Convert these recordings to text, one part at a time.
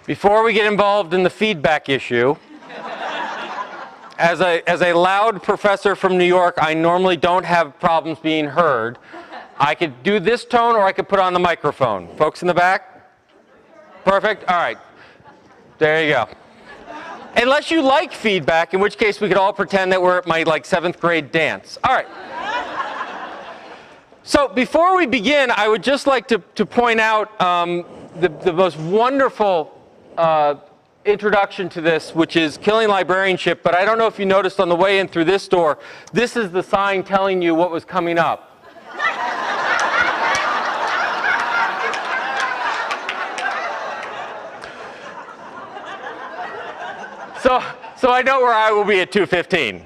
Before we get involved in the feedback issue, as a loud professor from New York, I normally don't have problems being heard. I could do this tone or I could put on the microphone. Folks in the back? Perfect? All right. There you go. Unless you like feedback, in which case we could all pretend that we're at my 7th grade dance. All right. So before we begin, I would just like to point out the most wonderful introduction to this, which is Killing Librarianship. But I don't know if you noticed on the way in through this door, this is the sign telling you what was coming up. So I know where I will be at 2:15.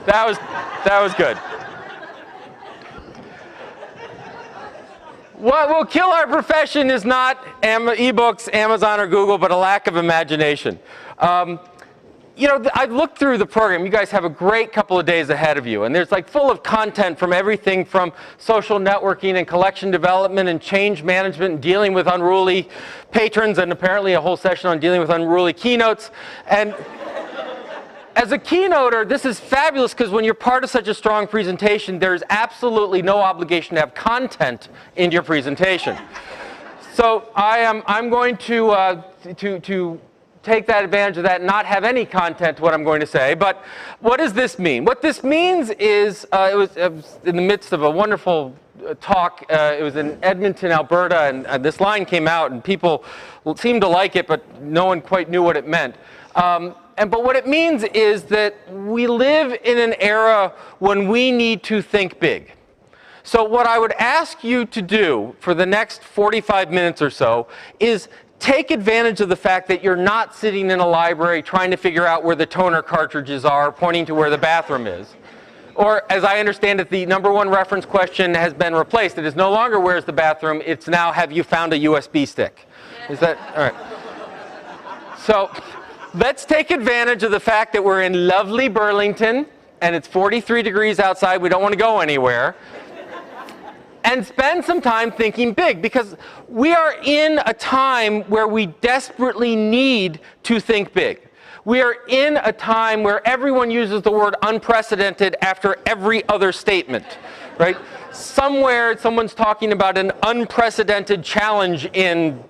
That was good. What will kill our profession is not ebooks, Amazon, or Google, but a lack of imagination. I've looked through the program. You guys have a great couple of days ahead of you, and there's full of content from everything from social networking and collection development and change management and dealing with unruly patrons, and apparently a whole session on dealing with unruly keynotes. And as a keynoter, this is fabulous because when you're part of such a strong presentation, there's absolutely no obligation to have content in your presentation. So I'm going to take that advantage of that and not have any content to what I'm going to say. But what does this mean? What this means is it was in the midst of a wonderful talk. It was in Edmonton, Alberta, and this line came out, and people seemed to like it, but no one quite knew what it meant. But what it means is that we live in an era when we need to think big. So what I would ask you to do for the next 45 minutes or so is take advantage of the fact that you're not sitting in a library trying to figure out where the toner cartridges are, pointing to where the bathroom is. Or, as I understand it, the #1 reference question has been replaced. It is no longer where's the bathroom, it's now have you found a USB stick. Is that, all right. So, let's take advantage of the fact that we're in lovely Burlington, and it's 43 degrees outside, we don't want to go anywhere. And spend some time thinking big, because we are in a time where we desperately need to think big. We are in a time where everyone uses the word unprecedented after every other statement, right? Somewhere someone's talking about an unprecedented challenge in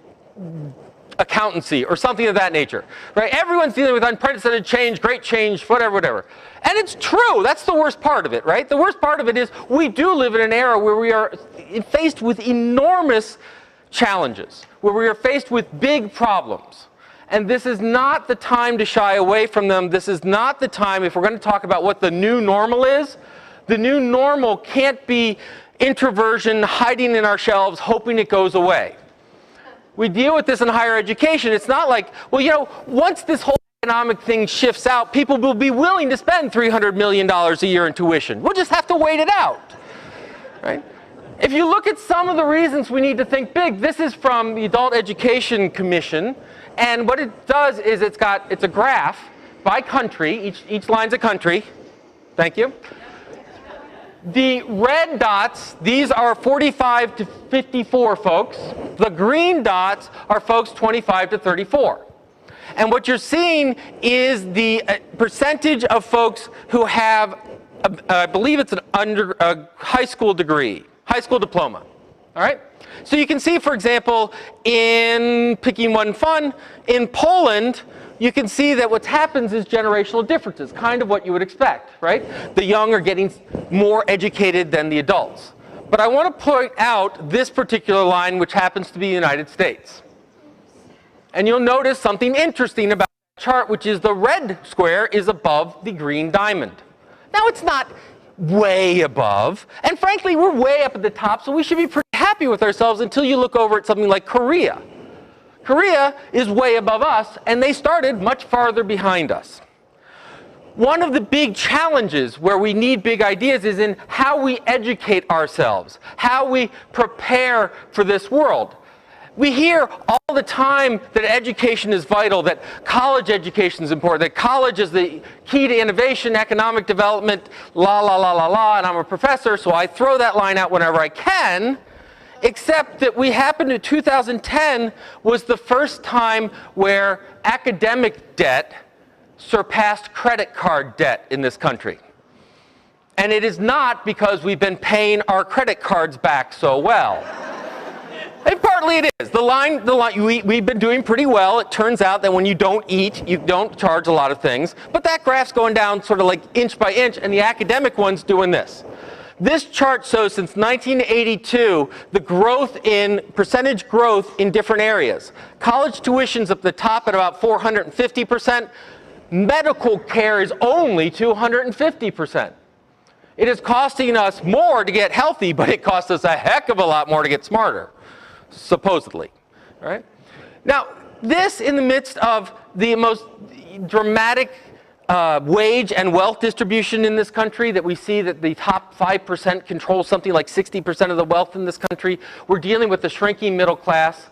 accountancy or something of that nature, right? Everyone's dealing with unprecedented change, great change, whatever. And it's true. That's the worst part of it, right? The worst part of it is we do live in an era where we are faced with enormous challenges, where we are faced with big problems. And this is not the time to shy away from them. This is not the time, if we're going to talk about what the new normal is, the new normal can't be introversion hiding in our shelves, hoping it goes away. We deal with this in higher education. It's not like, well, once this whole economic thing shifts out, people will be willing to spend $300 million a year in tuition. We'll just have to wait it out, right? If you look at some of the reasons we need to think big, this is from the Adult Education Commission, and what it does is it's a graph by country. Each line's a country. Thank you. The red dots, these are 45 to 54 folks. The green dots are folks 25 to 34. And what you're seeing is the percentage of folks who have, I believe it's a high school degree, high school diploma. All right? So you can see, for example, in picking one fun, in Poland, you can see that what happens is generational differences, kind of what you would expect, right? The young are getting more educated than the adults. But I want to point out this particular line, which happens to be the United States. And you'll notice something interesting about the chart, which is the red square is above the green diamond. Now, it's not way above, and frankly, we're way up at the top, so we should be pretty happy with ourselves until you look over at something like Korea. Korea is way above us, and they started much farther behind us. One of the big challenges where we need big ideas is in how we educate ourselves, how we prepare for this world. We hear all the time that education is vital, that college education is important, that college is the key to innovation, economic development, la, la, la, la, la, and I'm a professor, so I throw that line out whenever I can. except that we happened to 2010 was the first time where academic debt surpassed credit card debt in this country. And it is not because we've been paying our credit cards back so well. And partly it is. We've been doing pretty well. It turns out that when you don't eat, you don't charge a lot of things. But that graph's going down sort of like inch by inch, and the academic one's doing this. This chart shows since 1982 the growth in percentage growth in different areas. College tuition's at the top at about 450%. Medical care is only 250%. It is costing us more to get healthy, but it costs us a heck of a lot more to get smarter, supposedly. Right? Now, this in the midst of the most dramatic wage and wealth distribution in this country, that we see that the top 5% control something like 60% of the wealth in this country. We're dealing with the shrinking middle class,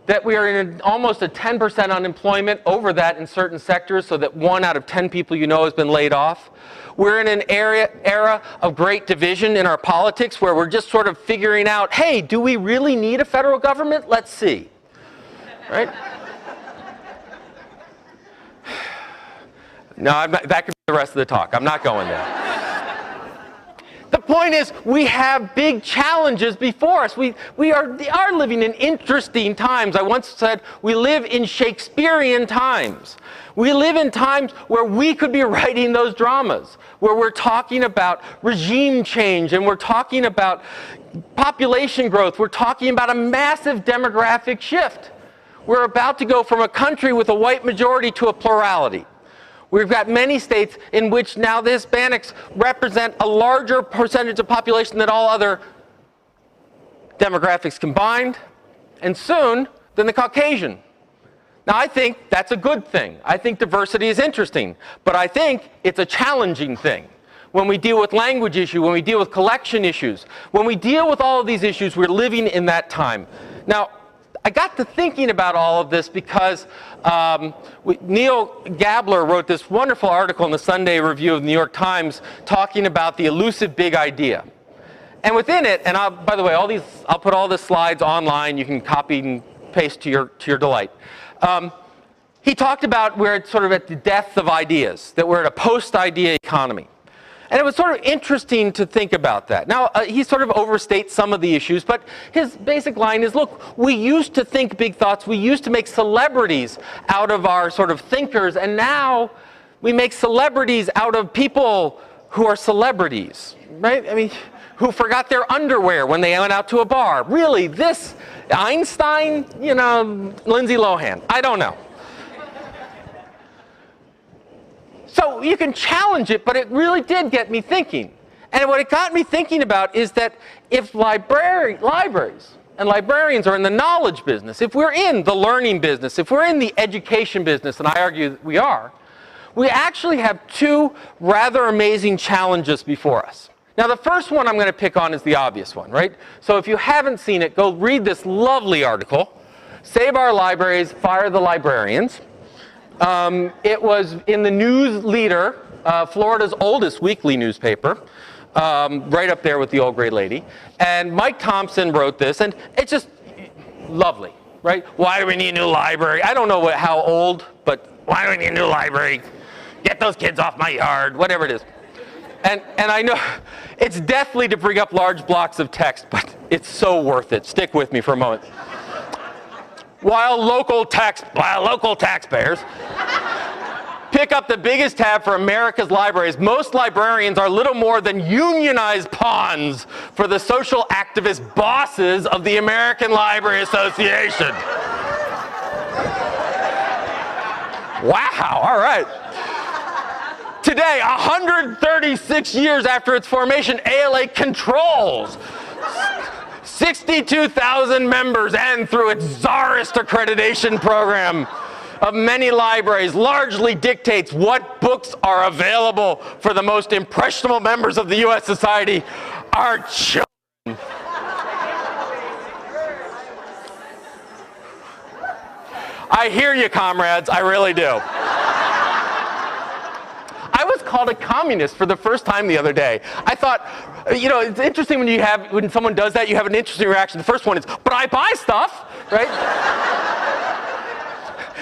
that we are in almost a 10% unemployment, over that in certain sectors, so that 1 out of 10 people you know has been laid off. We're in an era of great division in our politics where we're just sort of figuring out, hey, do we really need a federal government? Let's see. Right? No, that could be the rest of the talk. I'm not going there. The point is, we have big challenges before us. We are living in interesting times. I once said we live in Shakespearean times. We live in times where we could be writing those dramas, where we're talking about regime change, and we're talking about population growth. We're talking about a massive demographic shift. We're about to go from a country with a white majority to a plurality. We've got many states in which now the Hispanics represent a larger percentage of population than all other demographics combined, and soon than the Caucasian. Now, I think that's a good thing. I think diversity is interesting, but I think it's a challenging thing. When we deal with language issues, when we deal with collection issues, when we deal with all of these issues, we're living in that time. Now, I got to thinking about all of this because Neil Gabler wrote this wonderful article in the Sunday Review of the New York Times talking about the elusive big idea. And within it, and by the way, I'll put all the slides online. You can copy and paste to your delight. He talked about we're sort of at the death of ideas, that we're at a post-idea economy. And it was sort of interesting to think about that. Now, he sort of overstates some of the issues, but his basic line is, look, we used to think big thoughts. We used to make celebrities out of our sort of thinkers, and now we make celebrities out of people who are celebrities, right? I mean, who forgot their underwear when they went out to a bar. Really, this Einstein, you know, Lindsay Lohan, I don't know. So you can challenge it, but it really did get me thinking. And what it got me thinking about is that if libraries and librarians are in the knowledge business, if we're in the learning business, if we're in the education business, and I argue that we are, we actually have two rather amazing challenges before us. Now, the first one I'm going to pick on is the obvious one, right? So if you haven't seen it, go read this lovely article, Save Our Libraries, Fire the Librarians. It was in the News Leader, Florida's oldest weekly newspaper, right up there with the Old Gray Lady. And Mike Thompson wrote this, and it's just lovely, right? Why do we need a new library? I don't know how old, but why do we need a new library? Get those kids off my yard, whatever it is. And I know it's deathly to bring up large blocks of text, but it's so worth it. Stick with me for a moment. While local taxpayers pick up the biggest tab for America's libraries, most librarians are little more than unionized pawns for the social activist bosses of the American Library Association. Wow, all right. Today, 136 years after its formation, ALA controls 62,000 members, and through its czarist accreditation program of many libraries, largely dictates what books are available for the most impressionable members of the U.S. society, our children. I hear you, comrades, I really do. I was called a communist for the first time the other day. I thought, you know, it's interesting when someone does that, you have an interesting reaction. The first one is, but I buy stuff, right?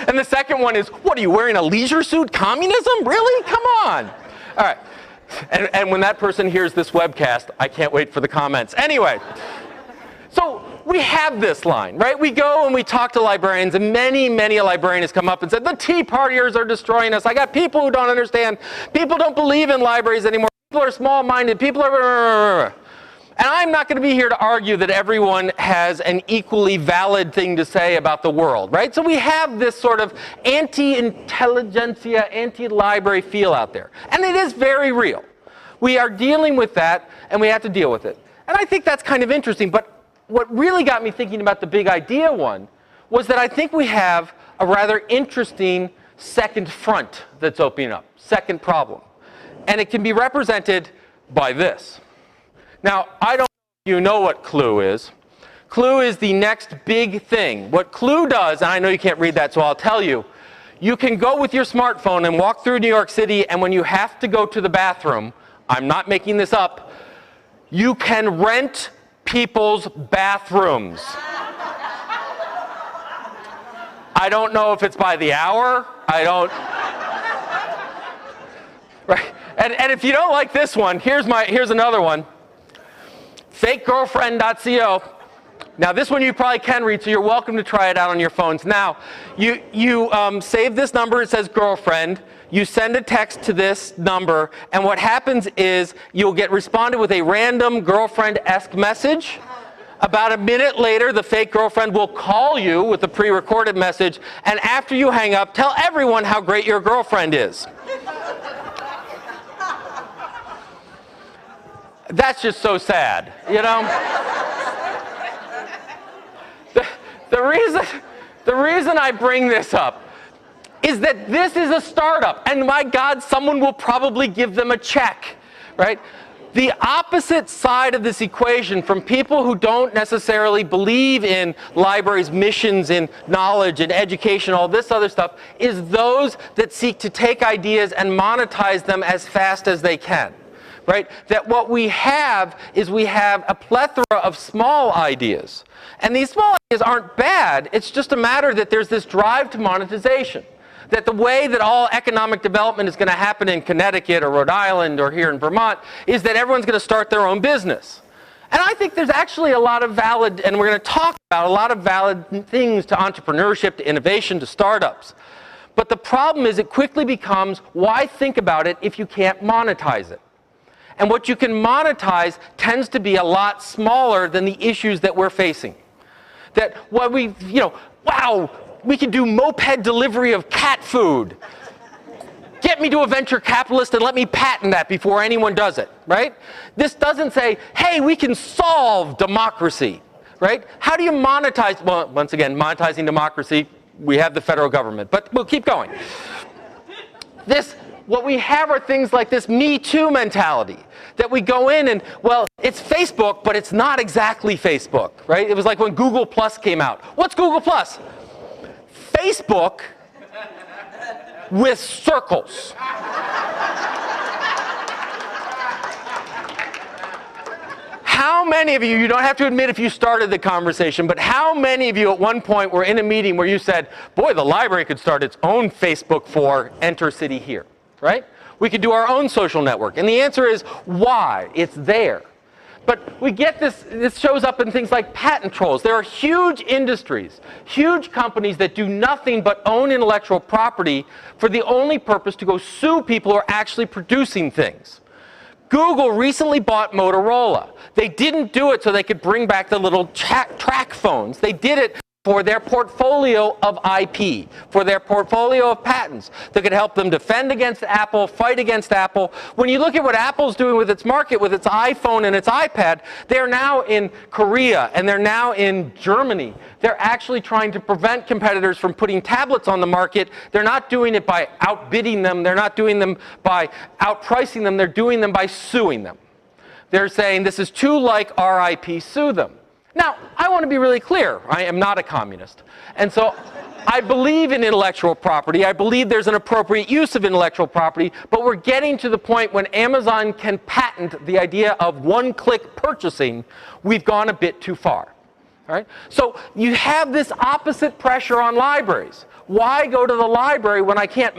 And the second one is, what are you wearing, a leisure suit? Communism? Really? Come on. All right. And when that person hears this webcast, I can't wait for the comments. Anyway, so we have this line, right? We go and we talk to librarians, and many a librarian has come up and said, the Tea Partiers are destroying us. I got people who don't understand. People don't believe in libraries anymore. People are small-minded. People are... And I'm not going to be here to argue that everyone has an equally valid thing to say about the world, right? So we have this sort of anti-intelligentsia, anti-library feel out there. And it is very real. We are dealing with that, and we have to deal with it. And I think that's kind of interesting. But what really got me thinking about the big idea one was that I think we have a rather interesting second front that's opening up, second problem. And it can be represented by this. Now, I don't know if you know what Clue is. Clue is the next big thing. What Clue does, and I know you can't read that, so I'll tell you, you can go with your smartphone and walk through New York City, and when you have to go to the bathroom, I'm not making this up, you can rent people's bathrooms. I don't know if it's by the hour. I don't... Right? And if you don't like this one, here's another one. FakeGirlfriend.co. Now this one you probably can read, so you're welcome to try it out on your phones. Now, you save this number, it says girlfriend, you send a text to this number, and what happens is you'll get responded with a random girlfriend-esque message. About a minute later, the fake girlfriend will call you with a pre-recorded message, and after you hang up, tell everyone how great your girlfriend is. That's just so sad, you know? The reason I bring this up is that this is a startup, and my God, someone will probably give them a check, right? The opposite side of this equation from people who don't necessarily believe in libraries' missions, in knowledge and education, all this other stuff, is those that seek to take ideas and monetize them as fast as they can. Right? That what we have is we have a plethora of small ideas. And these small ideas aren't bad. It's just a matter that there's this drive to monetization. That the way that all economic development is going to happen in Connecticut or Rhode Island or here in Vermont is that everyone's going to start their own business. And I think there's actually a lot of valid, and we're going to talk about a lot of valid things to entrepreneurship, to innovation, to startups. But the problem is it quickly becomes, why think about it if you can't monetize it? And what you can monetize tends to be a lot smaller than the issues that we're facing. That what we, you know, wow, we can do moped delivery of cat food. Get me to a venture capitalist and let me patent that before anyone does it, right? This doesn't say, hey, we can solve democracy, right? How do you monetize, well, once again, monetizing democracy, we have the federal government, but we'll keep going. What we have are things like this Me Too mentality, that we go in and, well, it's Facebook, but it's not exactly Facebook, right? It was like when Google Plus came out. What's Google Plus? Facebook with circles. How many of you don't have to admit if you started the conversation, but how many of you at one point were in a meeting where you said, boy, the library could start its own Facebook for Enter City Here? Right? We could do our own social network. And the answer is, why? It's there. But we get this shows up in things like patent trolls. There are huge industries, huge companies that do nothing but own intellectual property for the only purpose to go sue people who are actually producing things. Google recently bought Motorola. They didn't do it so they could bring back the little track phones. They did it for their portfolio of IP, for their portfolio of patents that could help them defend against Apple, fight against Apple. When you look at what Apple's doing with its market, with its iPhone and its iPad, they're now in Korea and they're now in Germany. They're actually trying to prevent competitors from putting tablets on the market. They're not doing it by outbidding them. They're not doing them by outpricing them. They're doing them by suing them. They're saying this is too like our IP, sue them. Now, I want to be really clear. I am not a communist. And so I believe in intellectual property. I believe there's an appropriate use of intellectual property, but we're getting to the point when Amazon can patent the idea of one-click purchasing. We've gone a bit too far. All right? So you have this opposite pressure on libraries. Why go to the library when I can't